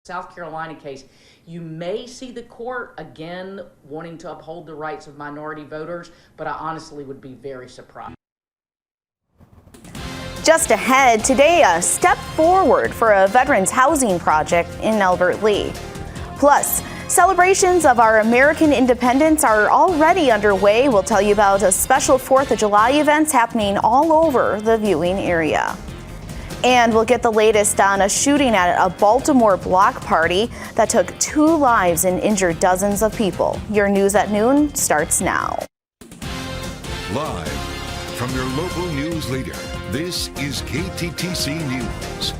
South Carolina case, you may see the court again wanting to uphold the rights of minority voters, but I honestly would be very surprised. Just ahead today, a step forward for a veterans housing project in Albert Lea. Plus, celebrations of our American independence are already underway. We'll tell you about a special 4th of July events happening all over the viewing area. And we'll get the latest on a shooting at a Baltimore block party that took 2 lives and injured dozens of people. Your news at noon starts now. Live from your local news leader, this is KTTC News.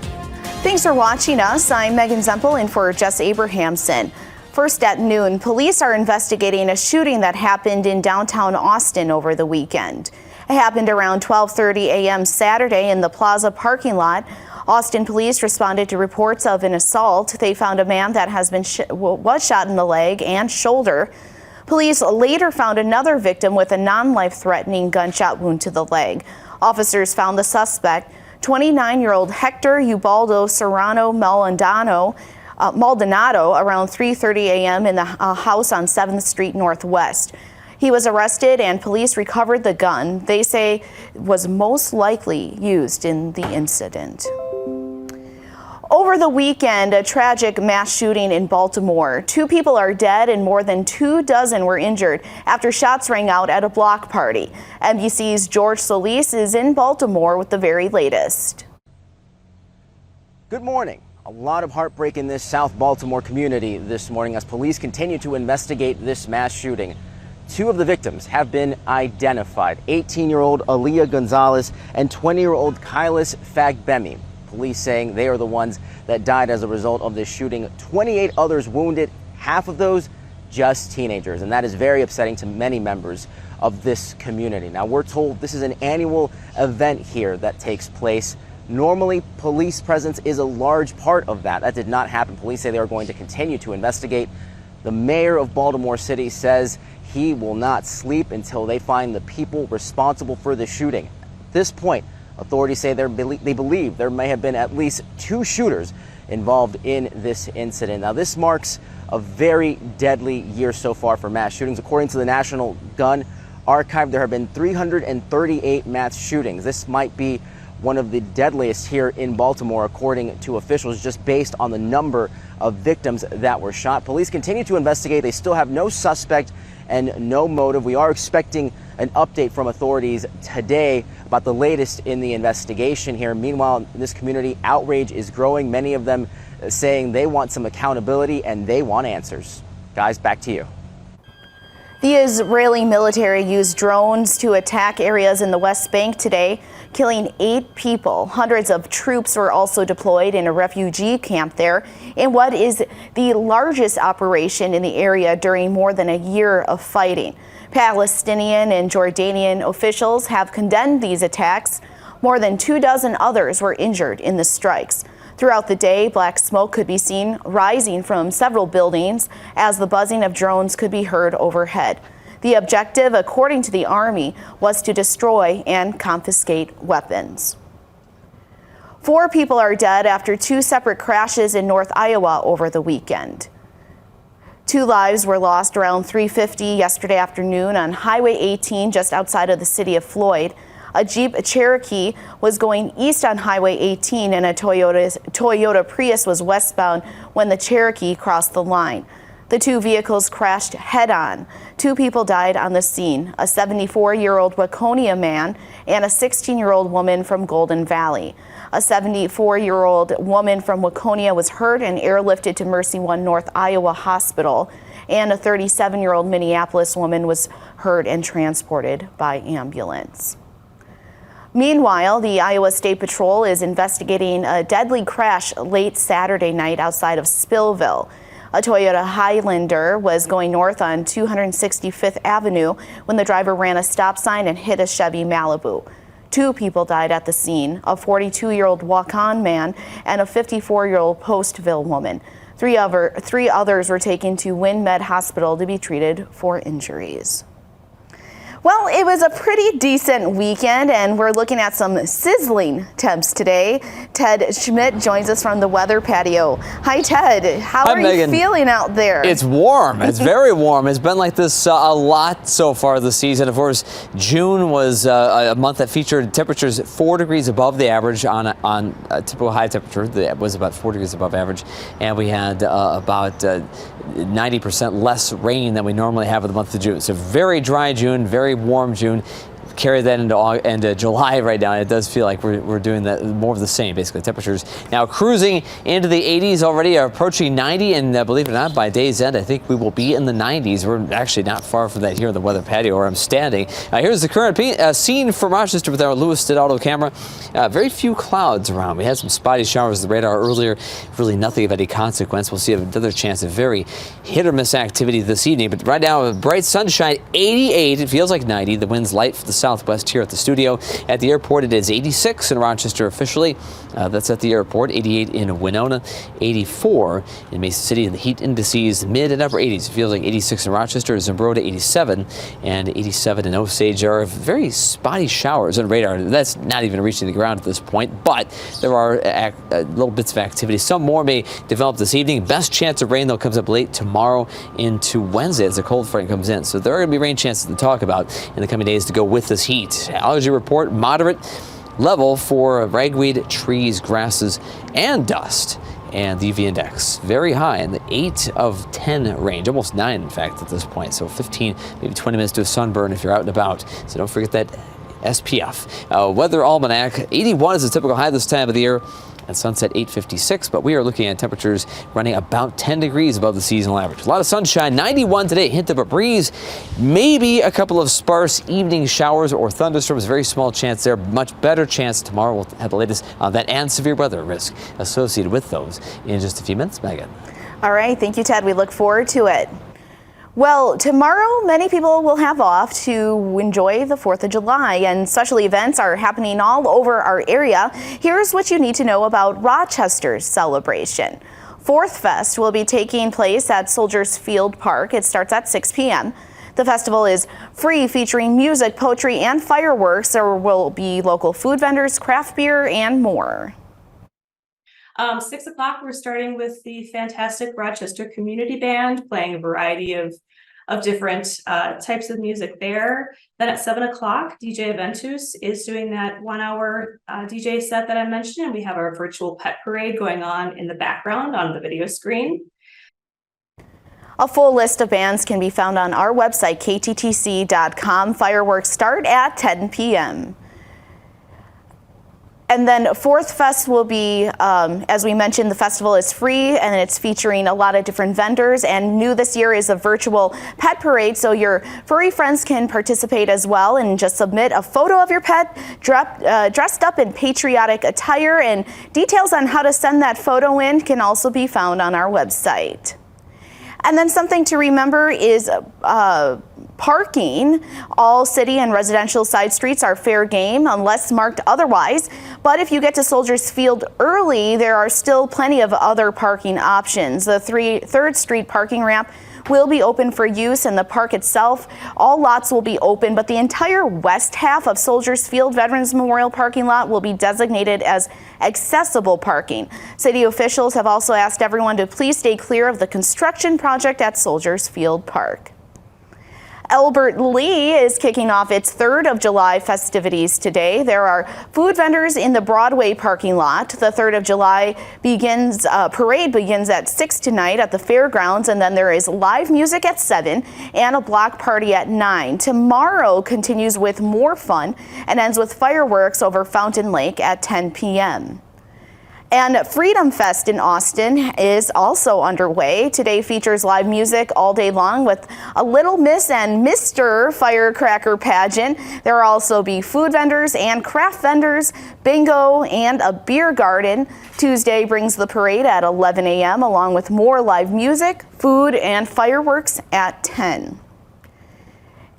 Thanks for watching us. I'm Megan Zempel in for Jess Abrahamson. First at noon, police are investigating a shooting that happened in downtown Austin over the weekend. It happened around 12:30 a.m. Saturday in the Plaza parking lot. Austin police responded to reports of an assault. They found a man that was shot in the leg and shoulder. Police later found another victim with a non-life-threatening gunshot wound to the leg. Officers found the suspect, 29-year-old Hector Ubaldo Serrano Maldonado, around 3:30 a.m. in the house on 7th Street Northwest. He was arrested and police recovered the gun they say was most likely used in the incident. Over the weekend, a tragic mass shooting in Baltimore. 2 people are dead and more than 24 were injured after shots rang out at a block party. NBC's George Solis is in Baltimore with the very latest. Good morning. A lot of heartbreak in this South Baltimore community this morning as police continue to investigate this mass shooting. 2 of the victims have been identified, 18-year-old Aaliyah Gonzalez and 20-year-old Kylis Fagbemi. Police saying they are the ones that died as a result of this shooting. 28 others wounded, half of those just teenagers, and that is very upsetting to many members of this community. Now, we're told this is an annual event here that takes place. Normally, police presence is a large part of that. That did not happen. Police say they are going to continue to investigate. The mayor of Baltimore City says he will not sleep until they find the people responsible for the shooting. At this point, authorities say they believe there may have been at least 2 shooters involved in this incident. Now, this marks a very deadly year so far for mass shootings. According to the National Gun Archive, there have been 338 mass shootings. This might be one of the deadliest here in Baltimore, according to officials, just based on the number of victims that were shot. Police continue to investigate. They still have no suspect and no motive. We are expecting an update from authorities today about the latest in the investigation here. Meanwhile, in this community, outrage is growing. Many of them saying they want some accountability and they want answers. Guys, back to you. The Israeli military used drones to attack areas in the West Bank today, killing 8 people. Hundreds of troops were also deployed in a refugee camp there in what is the largest operation in the area during more than a year of fighting. Palestinian and Jordanian officials have condemned these attacks. More than 24 others were injured in the strikes. Throughout the day, black smoke could be seen rising from several buildings as the buzzing of drones could be heard overhead. The objective, according to the Army, was to destroy and confiscate weapons. 4 people are dead after 2 separate crashes in North Iowa over the weekend. 2 lives were lost around 3:50 yesterday afternoon on Highway 18 just outside of the city of Floyd. A Jeep Cherokee was going east on Highway 18 and a Toyota Prius was westbound when the Cherokee crossed the line. The 2 vehicles crashed head-on. 2 people died on the scene, a 74-year-old Waconia man and a 16-year-old woman from Golden Valley. A 74-year-old woman from Waconia was hurt and airlifted to Mercy One North Iowa Hospital, and a 37-year-old Minneapolis woman was hurt and transported by ambulance. Meanwhile, the Iowa State Patrol is investigating a deadly crash late Saturday night outside of Spillville. A Toyota Highlander was going north on 265th Avenue when the driver ran a stop sign and hit a Chevy Malibu. 2 people died at the scene, a 42-year-old Waukon man and a 54-year-old Postville woman. 3 others were taken to WinMed Hospital to be treated for injuries. Well, it was a pretty decent weekend, and we're looking at some sizzling temps today. Ted Schmidt joins us from the weather patio. Hi, Ted. How are you feeling out there? It's warm. It's very warm. It's been like this a lot so far this season. Of course, June was a month that featured temperatures 4 degrees above the average on a typical high temperature. That was about 4 degrees above average, and we had about 90% less rain than we normally have in the month of June. So very dry June, very warm June. Carry that into July right now. It does feel like we're doing that more of the same, basically. Temperatures now cruising into the 80s already, approaching 90, and believe it or not, by day's end, I think we will be in the 90s. We're actually not far from that here in the weather patio where I'm standing. Here's the current scene from Rochester with our Lewis Stidaldo camera. Very few clouds around. We had some spotty showers on the radar earlier. Really nothing of any consequence. We'll see another chance of very hit or miss activity this evening. But right now, bright sunshine, 88. It feels like 90. The wind's light for the southwest here at the studio. At the airport, it is 86 in Rochester officially. That's at the airport. 88 in Winona, 84 in Mason City. And the heat indices mid and upper 80s. It feels like 86 in Rochester, Zumbrota 87, and 87 in Osage. Are very spotty showers on radar. That's not even reaching the ground at this point, but there are little bits of activity. Some more may develop this evening. Best chance of rain, though, comes up late tomorrow into Wednesday as the cold front comes in. So there are going to be rain chances to talk about in the coming days to go with this heat. Allergy report, moderate level for ragweed, trees, grasses, and dust. And the UV index very high in the 8 of 10 range, almost 9 in fact at this point. So 15, maybe 20 minutes to a sunburn if you're out and about. So don't forget that SPF. Weather almanac, 81 is the typical high this time of the year. At sunset, 8:56, but we are looking at temperatures running about 10 degrees above the seasonal average. A lot of sunshine, 91 today, hint of a breeze, maybe a couple of sparse evening showers or thunderstorms, very small chance there, much better chance tomorrow. We'll have the latest on that and severe weather risk associated with those in just a few minutes. Megan. All right, thank you, Ted. We look forward to it. Well, tomorrow, many people will have off to enjoy the 4th of July, and special events are happening all over our area. Here's what you need to know about Rochester's celebration. 4th Fest will be taking place at Soldiers Field Park. It starts at 6 p.m. The festival is free, featuring music, poetry, and fireworks. There will be local food vendors, craft beer, and more. 6 o'clock, we're starting with the fantastic Rochester Community Band playing a variety of different types of music there. Then at 7 o'clock, DJ Aventus is doing that 1 hour DJ set that I mentioned, and we have our virtual pet parade going on in the background on the video screen. A full list of bands can be found on our website, kttc.com. Fireworks start at 10 p.m. And then 4th Fest will be, as we mentioned, the festival is free and it's featuring a lot of different vendors. And new this year is a virtual pet parade, so your furry friends can participate as well and just submit a photo of your pet dressed up in patriotic attire. And details on how to send that photo in can also be found on our website. And then something to remember is parking. All city and residential side streets are fair game unless marked otherwise. But if you get to Soldiers Field early, there are still plenty of other parking options. The 3rd Street parking ramp will be open for use, and the park itself, all lots will be open, but the entire west half of Soldiers Field Veterans Memorial parking lot will be designated as accessible parking. City officials have also asked everyone to please stay clear of the construction project at Soldiers Field Park. Albert Lee is kicking off its 3rd of July festivities today. There are food vendors in the Broadway parking lot. The 3rd of July parade begins at 6 tonight at the fairgrounds, and then there is live music at 7 and a block party at 9. Tomorrow continues with more fun and ends with fireworks over Fountain Lake at 10 p.m. And Freedom Fest in Austin is also underway. Today features live music all day long with a Little Miss and Mr. Firecracker pageant. There will also be food vendors and craft vendors, bingo, and a beer garden. Tuesday brings the parade at 11 a.m. along with more live music, food, and fireworks at 10.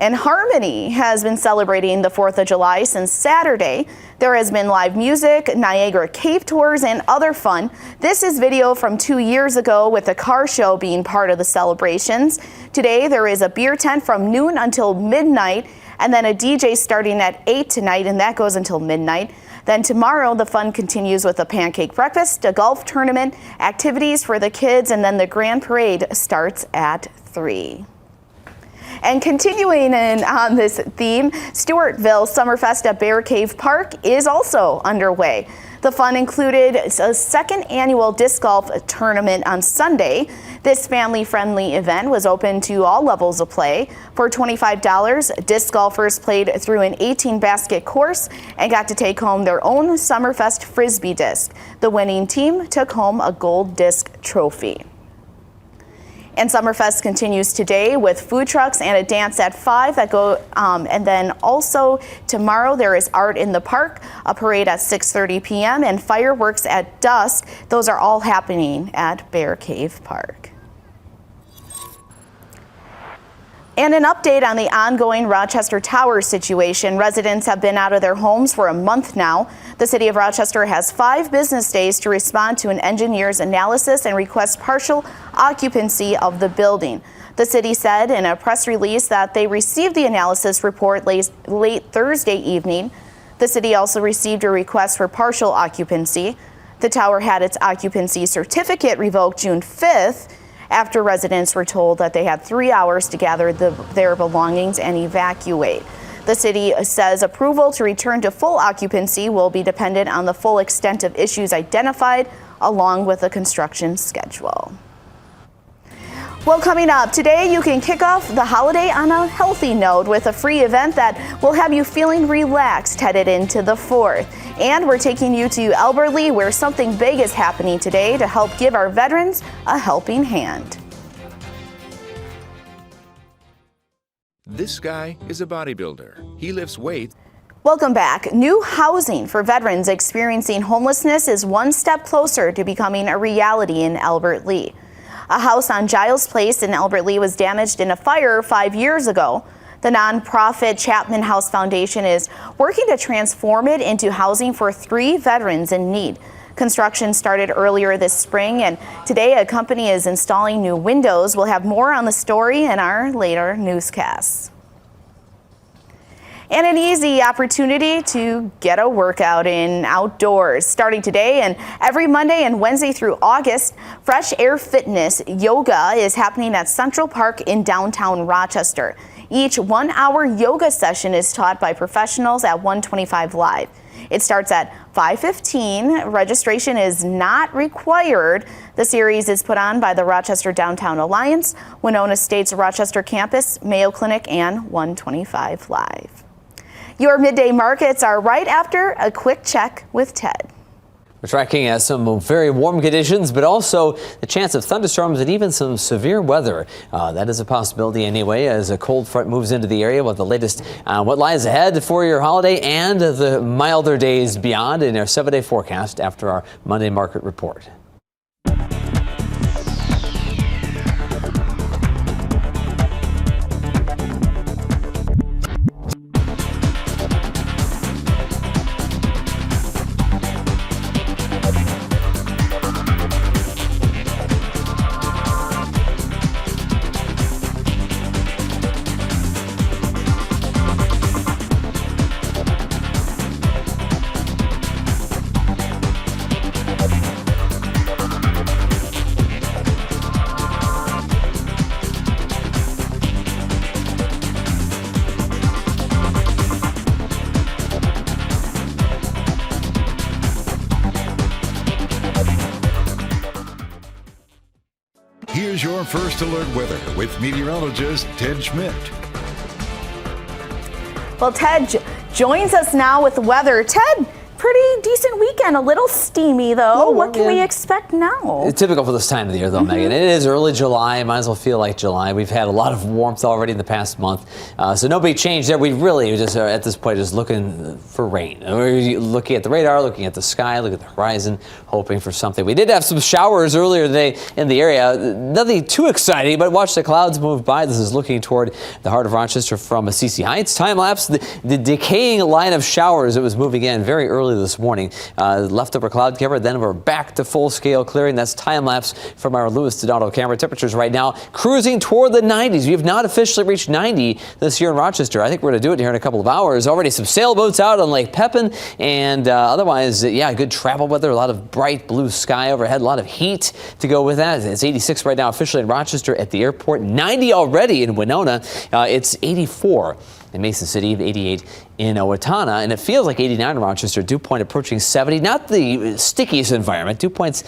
And Harmony has been celebrating the 4th of July since Saturday. There has been live music, Niagara cave tours, and other fun. This is video from 2 years ago with a car show being part of the celebrations. Today there is a beer tent from noon until midnight, and then a DJ starting at 8 tonight, and that goes until midnight. Then tomorrow the fun continues with a pancake breakfast, a golf tournament, activities for the kids, and then the grand parade starts at 3. And continuing on this theme, Stewartville Summerfest at Bear Cave Park is also underway. The fun included a second annual disc golf tournament on Sunday. This family-friendly event was open to all levels of play. For $25, disc golfers played through an 18-basket course and got to take home their own Summerfest Frisbee disc. The winning team took home a gold disc trophy. And Summerfest continues today with food trucks and a dance at 5 that go, and then also tomorrow there is art in the park, a parade at 6:30 p.m. and fireworks at dusk. Those are all happening at Bear Cave Park. And an update on the ongoing Rochester Tower situation. Residents have been out of their homes for a month now. The city of Rochester has 5 business days to respond to an engineer's analysis and request partial occupancy of the building. The city said in a press release that they received the analysis report late Thursday evening. The city also received a request for partial occupancy. The tower had its occupancy certificate revoked June 5th. After residents were told that they had 3 hours to gather their belongings and evacuate. The city says approval to return to full occupancy will be dependent on the full extent of issues identified, along with the construction schedule. Well, coming up today, you can kick off the holiday on a healthy note with a free event that will have you feeling relaxed headed into the 4th. And we're taking you to Albert Lea, where something big is happening today to help give our veterans a helping hand. This guy is a bodybuilder. He lifts weights. Welcome back. New housing for veterans experiencing homelessness is one step closer to becoming a reality in Albert Lea. A house on Giles Place in Albert Lea was damaged in a fire 5 years ago. The nonprofit Chapman House Foundation is working to transform it into housing for 3 veterans in need. Construction started earlier this spring, and today a company is installing new windows. We'll have more on the story in our later newscasts. And an easy opportunity to get a workout in outdoors. Starting today and every Monday and Wednesday through August, Fresh Air Fitness Yoga is happening at Central Park in downtown Rochester. Each 1-hour yoga session is taught by professionals at 125 Live. It starts at 5:15. Registration is not required. The series is put on by the Rochester Downtown Alliance, Winona State's Rochester campus, Mayo Clinic, and 125 Live. Your midday markets are right after a quick check with Ted. We're tracking some very warm conditions, but also the chance of thunderstorms and even some severe weather. That is a possibility anyway as a cold front moves into the area. With the latest what lies ahead for your holiday and the milder days beyond in our 7-day forecast after our Monday market report. Here's your first alert weather with meteorologist Ted Schmidt. Well, Ted joins us now with weather. Ted, pretty decent weekend. A little steamy, though. What can we expect now? It's typical for this time of the year, though, Megan. It is early July. Might as well feel like July. We've had a lot of warmth already in the past month, so no big change there. We really just are at this point just looking for rain. We're looking at the radar, looking at the sky, looking at the horizon, hoping for something. We did have some showers earlier today in the area. Nothing too exciting, but watch the clouds move by. This is looking toward the heart of Rochester from CC Heights. Time lapse, the decaying line of showers that was moving in very early this morning. Leftover cloud cover, then we're back to full scale clearing. That's time lapse from our Lewis Donato camera. Temperatures right now cruising toward the 90s. We have not officially reached 90 this year in Rochester. I think we're going to do it here in a couple of hours. Already some sailboats out on Lake Pepin, and otherwise, yeah, good travel weather. A lot of bright blue sky overhead. A lot of heat to go with that. It's 86 right now officially in Rochester at the airport. 90 already in Winona. It's 84 in Mason City, 88 in Owatonna, and it feels like 89 in Rochester. Dew point approaching 70. Not the stickiest environment. Dew points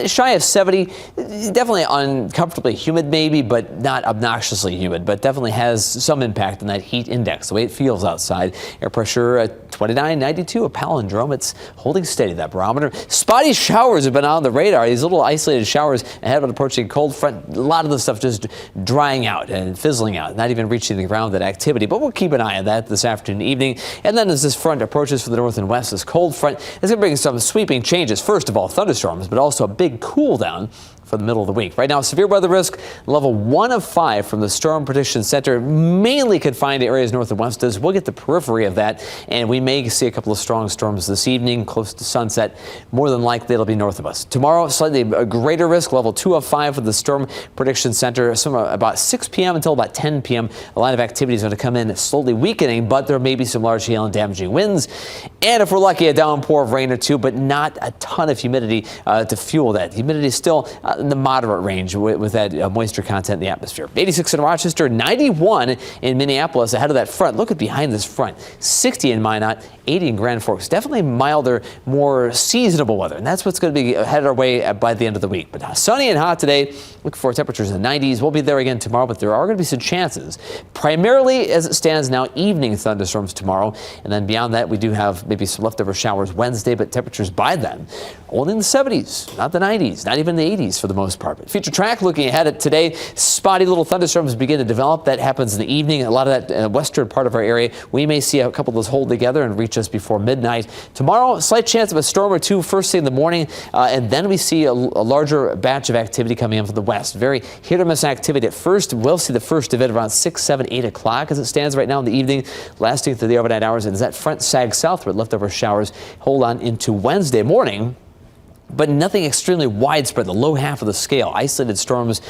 shy of 70. Definitely uncomfortably humid, maybe, but not obnoxiously humid. But definitely has some impact on that heat index, the way it feels outside. Air pressure at 29, 92, a palindrome. It's holding steady, that barometer. Spotty showers have been on the radar. These little isolated showers ahead of an approaching cold front. A lot of the stuff just drying out and fizzling out, not even reaching the ground, that activity. But we'll keep an eye on that this afternoon, evening. And then as this front approaches from the north and west, this cold front is going to bring some sweeping changes. First of all, thunderstorms, but also a big cool down for the middle of the week. Right now, severe weather risk, level 1 of 5 from the Storm Prediction Center, mainly confined to areas north and west. As we'll get the periphery of that, and we may see a couple of strong storms this evening, close to sunset. More than likely, it'll be north of us. Tomorrow, slightly a greater risk, level 2 of 5 for the Storm Prediction Center. Somewhere about 6 p.m. until about 10 p.m. A line of activity is going to come in, slowly weakening, but there may be some large hail and damaging winds. And if we're lucky, a downpour of rain or two, but not a ton of humidity to fuel that. Humidity is still in the moderate range with that moisture content in the atmosphere. 86 in Rochester, 91 in Minneapolis ahead of that front. Look at behind this front. 60 in Minot, 80 in Grand Forks. Definitely milder, more seasonable weather. And that's what's going to be headed our way by the end of the week. But sunny and hot today. Look for temperatures in the 90s. We'll be there again tomorrow, but there are going to be some chances. Primarily, as it stands now, evening thunderstorms tomorrow. And then beyond that, we do have maybe some leftover showers Wednesday, but temperatures by then only in the 70s, not the 90s, not even the 80s for the most part. But future track looking ahead at today, spotty little thunderstorms begin to develop. That happens in the evening. A lot of that western part of our area, we may see a couple of those hold together and reach us before midnight. Tomorrow, slight chance of a storm or two first thing in the morning, and then we see a larger batch of activity coming in from the west. Very hit or miss activity at first. We'll see the first of it around 6, 7, 8 o'clock as it stands right now in the evening, lasting through the overnight hours. And as that front sags southward, leftover showers hold on into Wednesday morning. But nothing extremely widespread, the low half of the scale. Isolated storms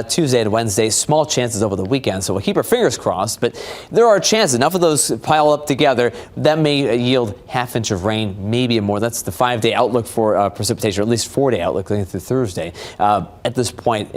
Tuesday and Wednesday, small chances over the weekend. So we'll keep our fingers crossed, but there are chances. Enough of those pile up together. That may yield half-inch of rain, maybe more. That's the 5-day outlook for precipitation, or at least 4-day outlook going through Thursday. At this point,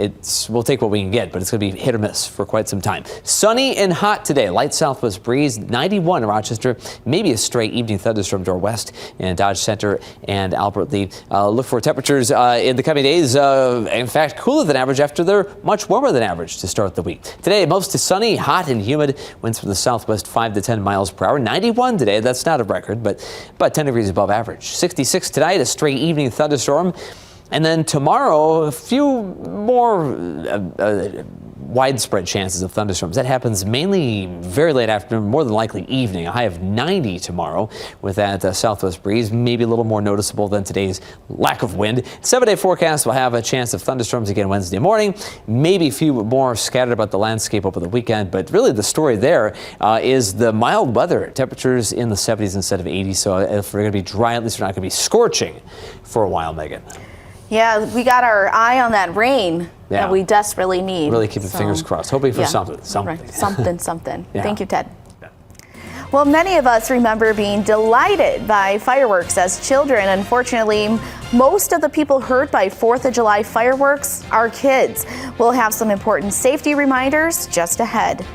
we'll take what we can get, but it's going to be hit or miss for quite some time. Sunny and hot today. Light southwest breeze, 91 in Rochester. Maybe a stray evening thunderstorm to our west in Dodge Center and Albert Lee. Look for temperatures in the coming days, in fact, cooler than average after they're much warmer than average to start the week. Today, mostly sunny, hot and humid. Winds from the southwest 5 to 10 miles per hour. 91 today. That's not a record, but about 10 degrees above average. 66 tonight, a stray evening thunderstorm. And then tomorrow, a few more widespread chances of thunderstorms. That happens mainly very late afternoon, more than likely evening. A high of 90 tomorrow with that southwest breeze, maybe a little more noticeable than today's lack of wind. 7-day forecast will have a chance of thunderstorms again Wednesday morning. Maybe a few more scattered about the landscape over the weekend, but really the story there is the mild weather. Temperatures in the 70s instead of 80s, so if we're going to be dry, at least we're not going to be scorching for a while, Megan. Yeah, we got our eye on that rain that we desperately need. Really keeping fingers crossed, hoping for something. Right. Something. Yeah. Thank you, Ted. Well, many of us remember being delighted by fireworks as children. Unfortunately, most of the people hurt by 4th of July fireworks are kids. We'll have some important safety reminders just ahead.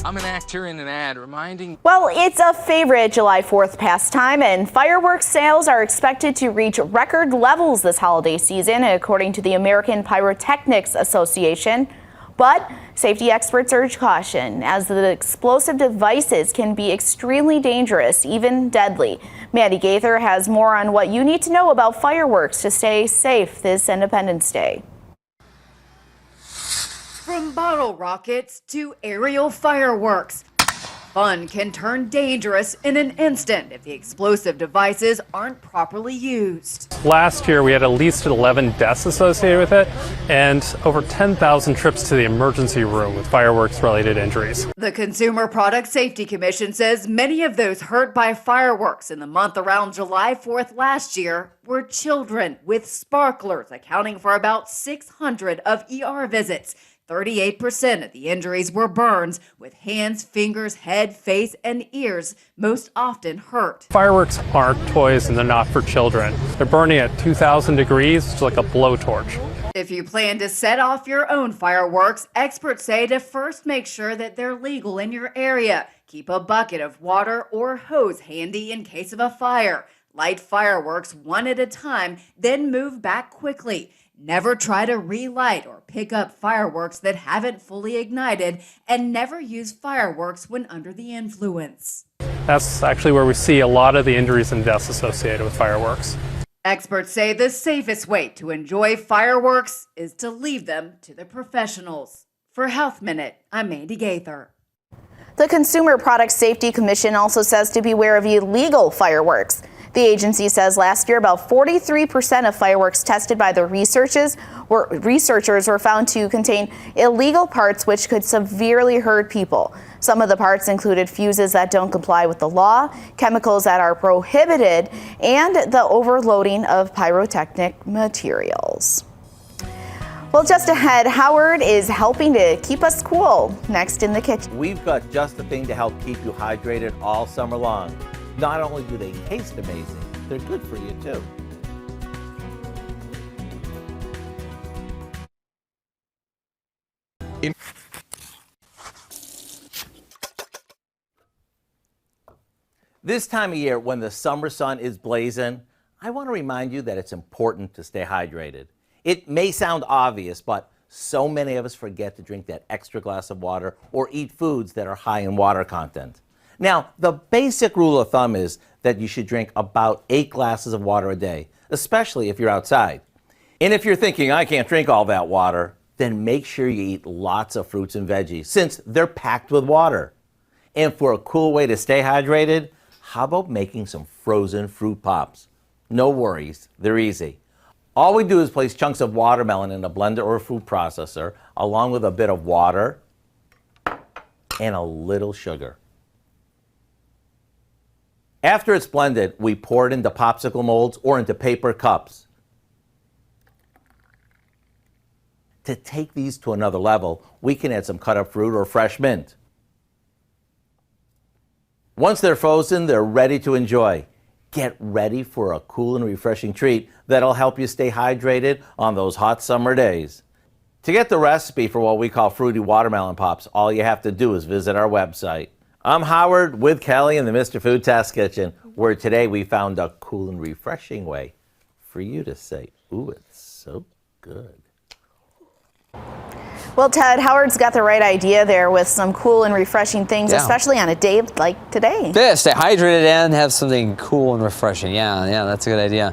I'm an actor in an ad reminding... Well, it's a favorite July 4th pastime, and fireworks sales are expected to reach record levels this holiday season, according to the American Pyrotechnics Association. But safety experts urge caution, as the explosive devices can be extremely dangerous, even deadly. Maddie Gaither has more on what you need to know about fireworks to stay safe this Independence Day. From bottle rockets to aerial fireworks, fun can turn dangerous in an instant if the explosive devices aren't properly used. Last year, we had at least 11 deaths associated with it and over 10,000 trips to the emergency room with fireworks-related injuries. The Consumer Product Safety Commission says many of those hurt by fireworks in the month around July 4th last year were children, with sparklers accounting for about 600 of ER visits. 38% of the injuries were burns, with hands, fingers, head, face, and ears most often hurt. Fireworks aren't toys and they're not for children. They're burning at 2,000 degrees, it's like a blowtorch. If you plan to set off your own fireworks, experts say to first make sure that they're legal in your area. Keep a bucket of water or hose handy in case of a fire. Light fireworks one at a time, then move back quickly. Never try to relight or pick up fireworks that haven't fully ignited, and never use fireworks when under the influence. That's actually where we see a lot of the injuries and deaths associated with fireworks. Experts say the safest way to enjoy fireworks is to leave them to the professionals. For Health Minute, I'm Mandy Gaither. The Consumer Product Safety Commission also says to beware of illegal fireworks. The agency says last year about 43% of fireworks tested by the researchers were found to contain illegal parts which could severely hurt people. Some of the parts included fuses that don't comply with the law, chemicals that are prohibited, and the overloading of pyrotechnic materials. Well, just ahead, Howard is helping to keep us cool. Next in the kitchen. We've got just the thing to help keep you hydrated all summer long. Not only do they taste amazing, they're good for you too. This time of year, when the summer sun is blazing, I want to remind you that it's important to stay hydrated. It may sound obvious, but so many of us forget to drink that extra glass of water or eat foods that are high in water content. Now, the basic rule of thumb is that you should drink about 8 glasses of water a day, especially if you're outside. And if you're thinking, I can't drink all that water, then make sure you eat lots of fruits and veggies, since they're packed with water. And for a cool way to stay hydrated, how about making some frozen fruit pops? No worries, they're easy. All we do is place chunks of watermelon in a blender or a food processor, along with a bit of water and a little sugar. After it's blended, we pour it into popsicle molds or into paper cups. To take these to another level, we can add some cut up fruit or fresh mint. Once they're frozen, they're ready to enjoy. Get ready for a cool and refreshing treat that'll help you stay hydrated on those hot summer days. To get the recipe for what we call fruity watermelon pops, all you have to do is visit our website. I'm Howard with Kelly in the Mr. Food Test Kitchen, where today we found a cool and refreshing way for you to say, ooh, it's so good. Well, Ted, Howard's got the right idea there with some cool and refreshing things, especially on a day like today. Yeah, stay hydrated and have something cool and refreshing. Yeah, that's a good idea.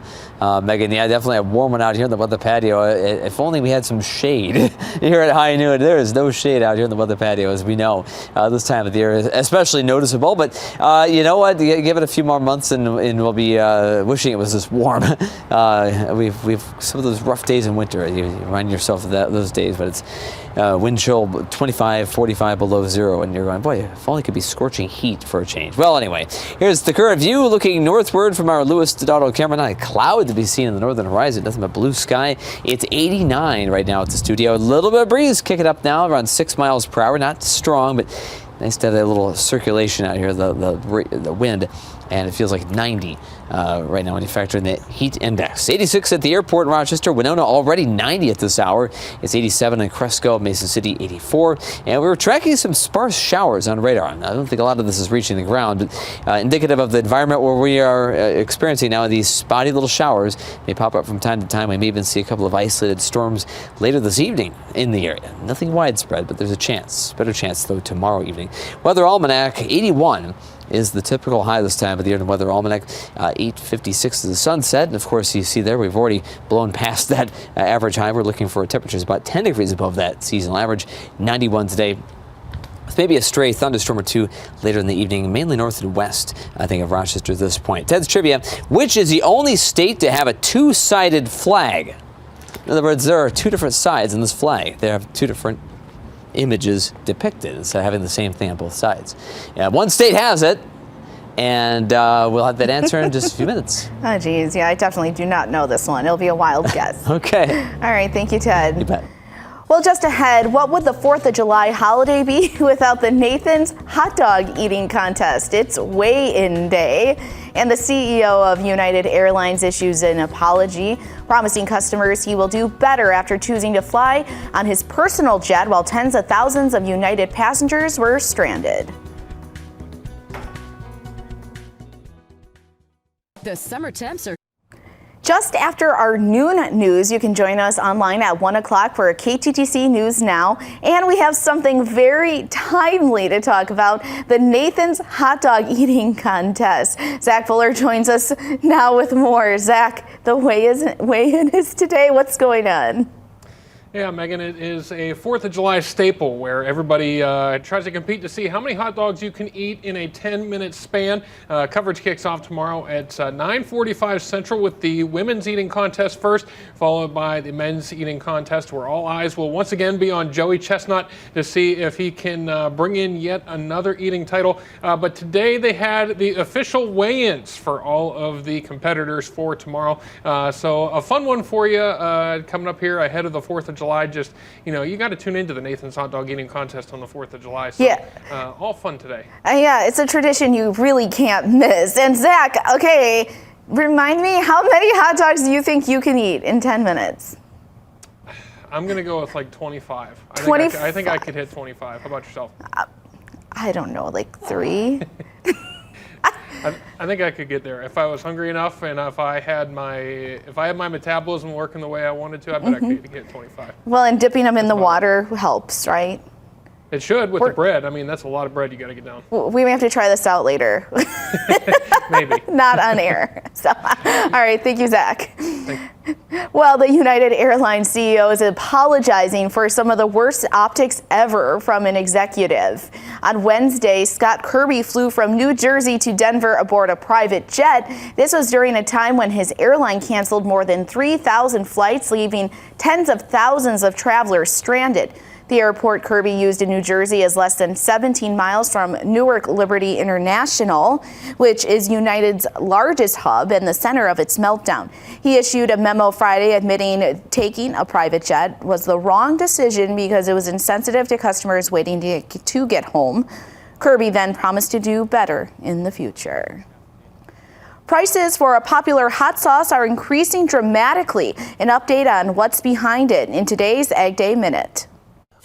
Megan, definitely a warm one out here in the weather patio. If only we had some shade here at high noon. There is no shade out here in the weather patio, as we know. This time of the year is especially noticeable. But you know what? Give it a few more months and we'll be wishing it was this warm. We've some of those rough days in winter. You remind yourself of those days, but it's wind chill 25, 45 below zero, and you're going, boy, if only it could be scorching heat for a change. Well, anyway, here's the current view looking northward from our Lewis Doddo camera. Not a cloud to be seen in the northern horizon, nothing but blue sky. It's 89 right now at the studio. A little bit of breeze kicking up now, around 6 miles per hour. Not strong, but nice to have a little circulation out here, the wind, and it feels like 90 right now when you factor in the heat index. 86 at the airport in Rochester, Winona already 90 at this hour. It's 87 in Cresco, Mason City 84. And we were tracking some sparse showers on radar. I don't think a lot of this is reaching the ground, but indicative of the environment where we are experiencing now. These spotty little showers may pop up from time to time. We may even see a couple of isolated storms later this evening in the area. Nothing widespread, but there's a chance. Better chance, though, tomorrow evening. Weather Almanac, 81 is the typical high this time of the year in the Weather Almanac. 8:56 is the sunset. And of course, you see there, we've already blown past that average high. We're looking for temperatures about 10 degrees above that seasonal average. 91 today. Maybe a stray thunderstorm or two later in the evening, mainly north and west, I think, of Rochester at this point. Ted's Trivia, which is the only state to have a two-sided flag? In other words, there are two different sides in this flag. They have two different images depicted instead of having the same thing on both sides. Yeah, one state has it, and we'll have that answer in just a few minutes. Oh, geez. Yeah, I definitely do not know this one. It'll be a wild guess. Okay. All right. Thank you, Ted. You bet. Well, just ahead, what would the 4th of July holiday be without the Nathan's hot dog eating contest? It's weigh-in day, and the CEO of United Airlines issues an apology, promising customers he will do better after choosing to fly on his personal jet while tens of thousands of United passengers were stranded. The summer temps are Just after our noon news, you can join us online at 1 o'clock for KTTC News Now. And we have something very timely to talk about, the Nathan's hot dog eating contest. Zach Fuller joins us now with more. Zach, the weigh-in is today. What's going on? Yeah, Megan, it is a 4th of July staple where everybody tries to compete to see how many hot dogs you can eat in a 10-minute span. Coverage kicks off tomorrow at 9:45 Central with the women's eating contest first, followed by the men's eating contest, where all eyes will once again be on Joey Chestnut to see if he can bring in yet another eating title. But today they had the official weigh-ins for all of the competitors for tomorrow. So a fun one for you coming up here ahead of the 4th of July. Just, you got to tune into the Nathan's hot dog eating contest on the 4th of July. So, yeah. All fun today. Yeah, it's a tradition you really can't miss. And Zach, okay, remind me, how many hot dogs do you think you can eat in 10 minutes? I'm going to go with like 25. 25? I think I could hit 25. How about yourself? I don't know, like 3? I think I could get there if I was hungry enough, and if I had my metabolism working the way I wanted to. I bet I could get 25. Well, and dipping them in the water helps, right? It should with the bread. I mean, that's a lot of bread you got to get down. We may have to try this out later. Maybe. Not on air. So, all right, thank you, Zach. Thank you. Well, the United Airlines CEO is apologizing for some of the worst optics ever from an executive. On Wednesday, Scott Kirby flew from New Jersey to Denver aboard a private jet. This was during a time when his airline canceled more than 3,000 flights, leaving tens of thousands of travelers stranded. The airport Kirby used in New Jersey is less than 17 miles from Newark Liberty International, which is United's largest hub and the center of its meltdown. He issued a memo Friday admitting taking a private jet was the wrong decision because it was insensitive to customers waiting to get home. Kirby then promised to do better in the future. Prices for a popular hot sauce are increasing dramatically. An update on what's behind it in today's Ag Day Minute.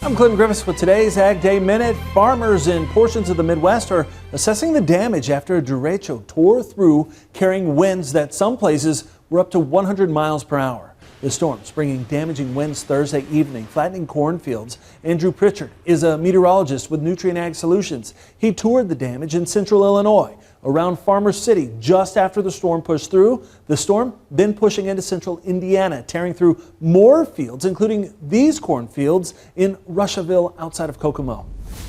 I'm Clinton Griffiths with today's Ag Day Minute. Farmers in portions of the Midwest are assessing the damage after a derecho tore through, carrying winds that some places were up to 100 miles per hour. The storm's bringing damaging winds Thursday evening, flattening cornfields. Andrew Pritchard is a meteorologist with Nutrient Ag Solutions. He toured the damage in central Illinois, around Farmer City, just after the storm pushed through. The storm then pushing into central Indiana, tearing through more fields, including these cornfields in Russiaville outside of Kokomo.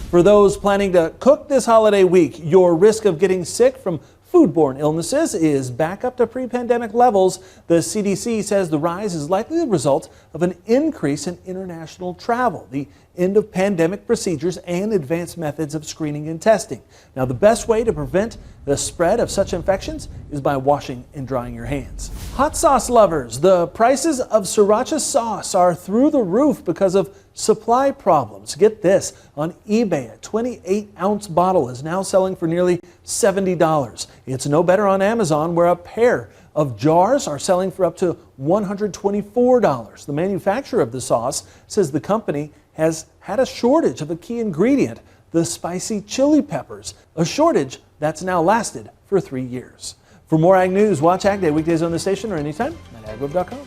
For those planning to cook this holiday week, your risk of getting sick from foodborne illnesses is back up to pre-pandemic levels. The CDC says the rise is likely the result of an increase in international travel, the end of pandemic procedures, and advanced methods of screening and testing. Now, the best way to prevent The spread of such infections is by washing and drying your hands. Hot sauce lovers, the prices of sriracha sauce are through the roof because of supply problems. Get this, on eBay, a 28-ounce bottle is now selling for nearly $70. It's no better on Amazon, where a pair of jars are selling for up to $124. The manufacturer of the sauce says the company has had a shortage of a key ingredient, the spicy chili peppers, a shortage that's now lasted for 3 years. For more Ag News, watch Ag Day weekdays on the station or anytime at agroweb.com.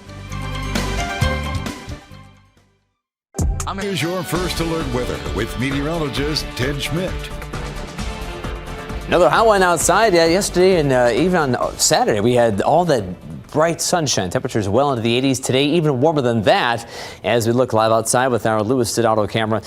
Here's your first alert weather with meteorologist Ted Schmidt. Another hot one outside yesterday, and even on Saturday we had all that bright sunshine. Temperatures well into the 80s today, even warmer than that as we look live outside with our Lewis Stoddard camera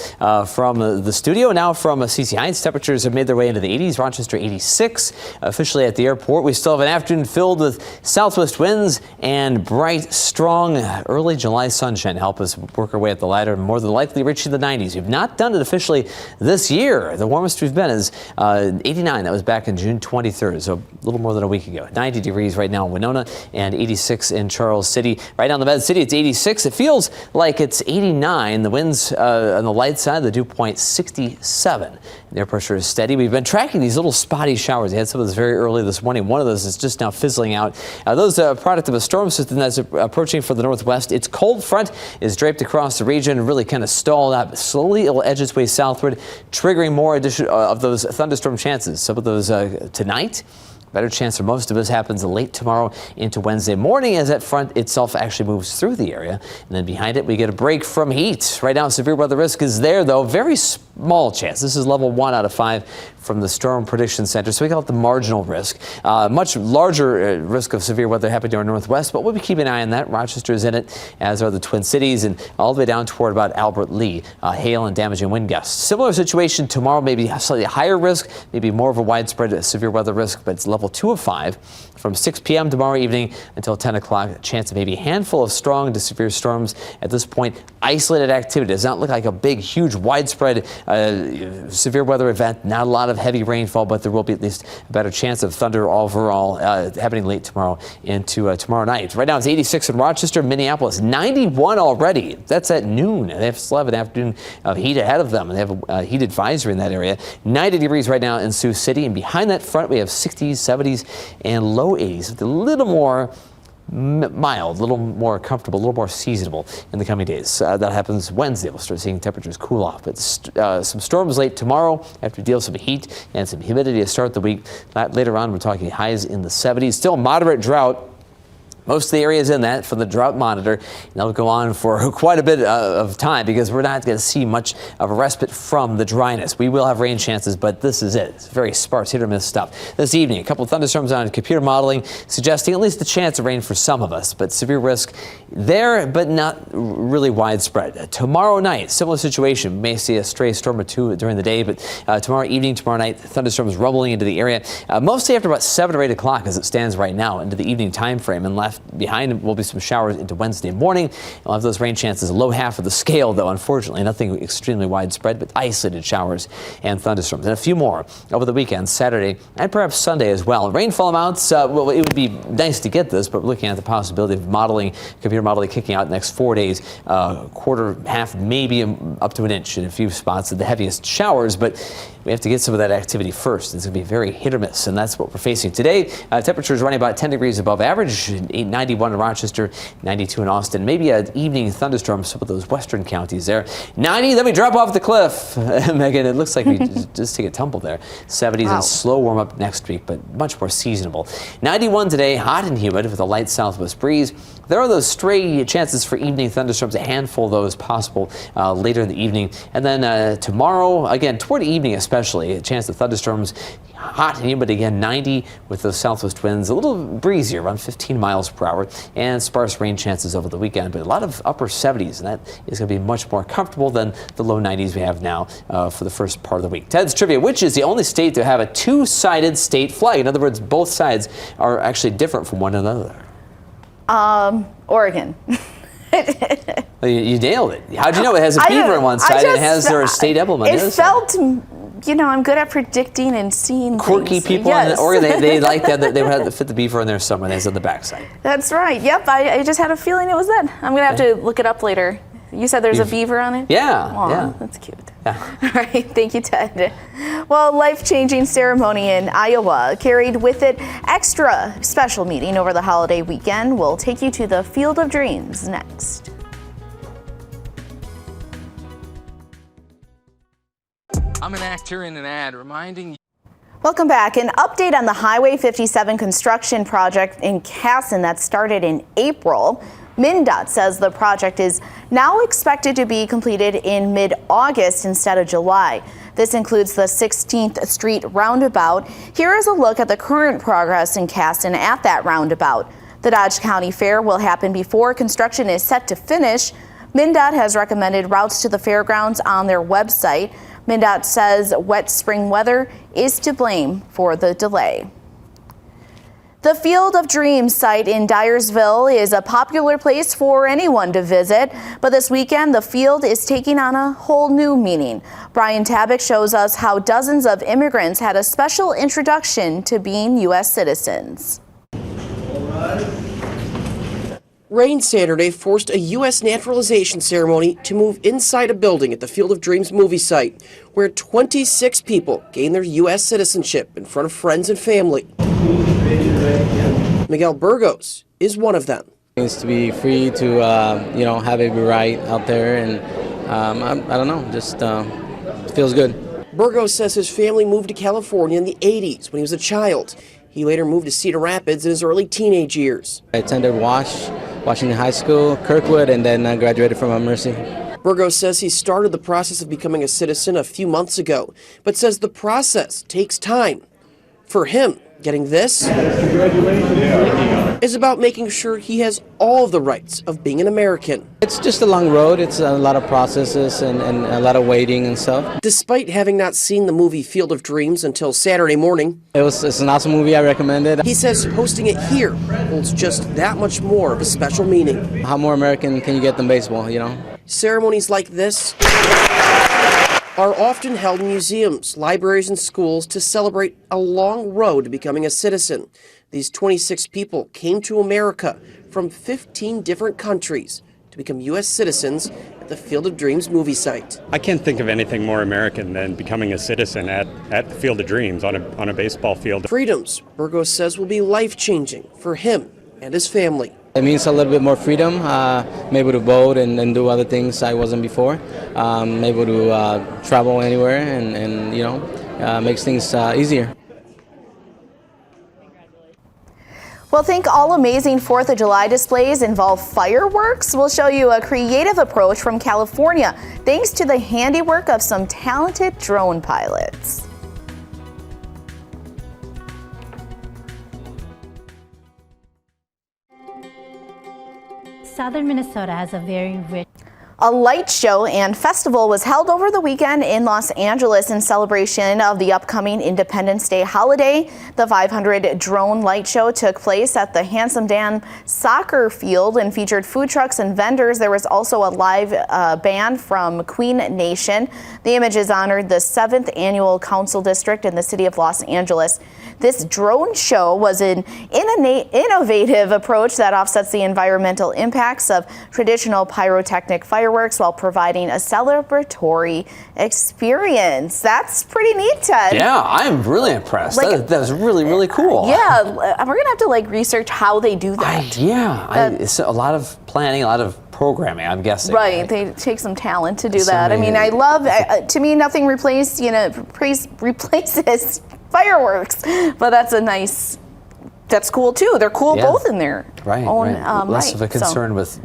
from the studio. Now from CC Heights, temperatures have made their way into the 80s. Rochester 86. Officially at the airport, we still have an afternoon filled with southwest winds and bright, strong early July sunshine to help us work our way up the ladder, more than likely reaching the 90s. We've not done it officially this year. The warmest we've been is 89. That was back in June 23rd, so a little more than a week ago. 90 degrees right now in Winona and 86 in Charles City. Right now in the Med City, it's 86. It feels like it's 89. The winds on the light side, the dew point 67. The air pressure is steady. We've been tracking these little spotty showers. We had some of those very early this morning. One of those is just now fizzling out. Those are a product of a storm system that's approaching from the northwest. Its cold front is draped across the region and really kind of stalled out. Slowly, it will edge its way southward, triggering more of those thunderstorm chances. Some of those tonight. Better chance for most of us happens late tomorrow into Wednesday morning as that front itself actually moves through the area. And then behind it, we get a break from heat. Right now, severe weather risk is there, though. Very small chance. This is level 1 out of 5 from the Storm Prediction Center. So we call it the marginal risk. Much larger risk of severe weather happening to our northwest, but we'll be keeping an eye on that. Rochester is in it, as are the Twin Cities, and all the way down toward about Albert Lee. Hail and damaging wind gusts. Similar situation tomorrow, maybe a slightly higher risk, maybe more of a widespread severe weather risk, but it's level 2 of 5 from 6 p.m. tomorrow evening until 10 o'clock. A chance of maybe a handful of strong to severe storms. At this point, isolated activity. Does not look like a big, huge, widespread severe weather event. Not a lot of heavy rainfall, but there will be at least a better chance of thunder overall happening late tomorrow into tomorrow night. Right now it's 86 in Rochester, Minneapolis, 91 already. That's at noon. They still have an afternoon of heat ahead of them, and they have a heat advisory in that area. 90 degrees right now in Sioux City, and behind that front we have 60s, 70s, and low 80s. With a little more mild, a little more comfortable, a little more seasonable in the coming days. That happens Wednesday. We'll start seeing temperatures cool off. But some storms late tomorrow after we deal with some heat and some humidity to start the week. Later on, we're talking highs in the 70s. Still moderate drought. Most of the areas in that for the drought monitor, and that'll go on for quite a bit of time because we're not going to see much of a respite from the dryness. We will have rain chances, but this is it. It's very sparse, hit or miss stuff. This evening, a couple of thunderstorms on computer modeling suggesting at least a chance of rain for some of us, but severe risk there, but not really widespread. Tomorrow night, similar situation. We may see a stray storm or two during the day, but tomorrow evening, tomorrow night, thunderstorms rumbling into the area, mostly after about 7 or 8 o'clock as it stands right now into the evening time frame, and left behind will be some showers into Wednesday morning. We'll have those rain chances, low half of the scale, though, unfortunately. Nothing extremely widespread, but isolated showers and thunderstorms. And a few more over the weekend, Saturday, and perhaps Sunday as well. Rainfall amounts, well, it would be nice to get this, but we're looking at the possibility of computer modeling kicking out the next 4 days, quarter, half, maybe up to an inch in a few spots of the heaviest showers, but we have to get some of that activity first. It's going to be very hit or miss, and that's what we're facing today. Temperatures running about 10 degrees above average, 91 in Rochester, 92 in Austin. Maybe an evening thunderstorm, some of those western counties there. 90, then we drop off the cliff. Megan, it looks like we just take a tumble there. 70s and slow warm up next week, but much more seasonable. 91 today, hot and humid with a light southwest breeze. There are those stray chances for evening thunderstorms, a handful of those possible later in the evening. And then tomorrow, again, toward evening especially, a chance of thunderstorms. Hot and humid again, 90 with those southwest winds, a little breezier, around 15 miles per hour, and sparse rain chances over the weekend, but a lot of upper 70s, and that is going to be much more comfortable than the low 90s we have now for the first part of the week. Ted's Trivia, which is the only state to have a two-sided state flag? In other words, both sides are actually different from one another. Oregon. You nailed it. How'd you know it has a beaver on one side and it has their state emblem on the other side? It felt I'm good at predicting and seeing quirky things. people, Yes. or they like that they would have to fit the beaver in their summer days on the backside. That's right. Yep, I just had a feeling it was that. I'm going to have to look it up later. You said there's a beaver on it? Yeah. Aw, yeah. That's cute. Yeah. All right, thank you, Ted. Well, a life-changing ceremony in Iowa carried with it extra special meeting over the holiday weekend. We'll take you to the Field of Dreams next. I'm an actor in an ad reminding you. Welcome back. An update on the Highway 57 construction project in Casson that started in April. MnDOT says the project is now expected to be completed in mid-August instead of July. This includes the 16th Street roundabout. Here is a look at the current progress in Casson at that roundabout. The Dodge County Fair will happen before construction is set to finish. MnDOT has recommended routes to the fairgrounds on their website. MnDOT says wet spring weather is to blame for the delay. The Field of Dreams site in Dyersville is a popular place for anyone to visit, but this weekend the field is taking on a whole new meaning. Brian Tabak shows us how dozens of immigrants had a special introduction to being U.S. citizens. Rain Saturday forced a U.S. naturalization ceremony to move inside a building at the Field of Dreams movie site, where 26 people gained their U.S. citizenship in front of friends and family. Miguel Burgos is one of them. It's to be free to, have every right out there, and I don't know, just feels good. Burgos says his family moved to California in the 80s when he was a child. He later moved to Cedar Rapids in his early teenage years. I attended Washington High School, Kirkwood, and then I graduated from Mercy. Burgos says he started the process of becoming a citizen a few months ago, but says the process takes time. For him, getting this is about making sure he has all of the rights of being an American. It's just a long road. It's a lot of processes and a lot of waiting and stuff. Despite having not seen the movie Field of Dreams until Saturday morning, it's an awesome movie. I recommend it. He says hosting it here holds just that much more of a special meaning. How more American can you get than baseball, Ceremonies like this are often held in museums, libraries, and schools to celebrate a long road to becoming a citizen. These 26 people came to America from 15 different countries to become U.S. citizens at the Field of Dreams movie site. I can't think of anything more American than becoming a citizen at the Field of Dreams on a baseball field. Freedoms, Burgos says, will be life-changing for him and his family. It means a little bit more freedom. I'm able to vote and do other things I wasn't before. I'm able to travel anywhere and makes things easier. Well, think all amazing 4th of July displays involve fireworks? We'll show you a creative approach from California, thanks to the handiwork of some talented drone pilots. Southern Minnesota has a very rich. A light show and festival was held over the weekend in Los Angeles in celebration of the upcoming Independence Day holiday. The 500 drone light show took place at the Handsome Dan soccer field and featured food trucks and vendors. There was also a live band from Queen Nation. The images honored the 7th annual council district in the city of Los Angeles. This drone show was an innovative approach that offsets the environmental impacts of traditional pyrotechnic fireworks while providing a celebratory experience. That's pretty neat, Ted. Yeah, I'm really impressed. That was really, really cool. Yeah, we're gonna have to research how they do that. It's a lot of planning, a lot of programming, I'm guessing. Right, they take some talent to do that. I mean, I love, to me, nothing replaces fireworks, but that's cool too. They're cool both in their own Less right, of a concern with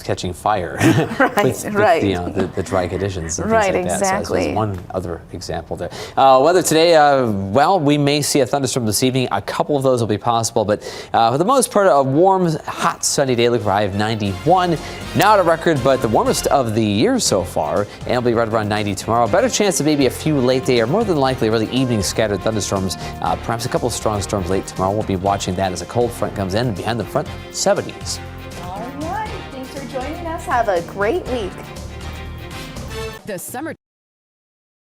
catching fire. Right. The dry conditions and things like exactly. that. So that's one other example there. Weather today, we may see a thunderstorm this evening. A couple of those will be possible, but for the most part, a warm, hot, sunny day. Look for a high of 91. Not a record, but the warmest of the year so far, and it'll be right around 90 tomorrow. Better chance of maybe a few late day, or more than likely early evening scattered thunderstorms. Perhaps a couple of strong storms late tomorrow. We'll be watching that as a cold front comes in. Behind the front, 70s. All right, thanks for joining us. Have a great week. The summer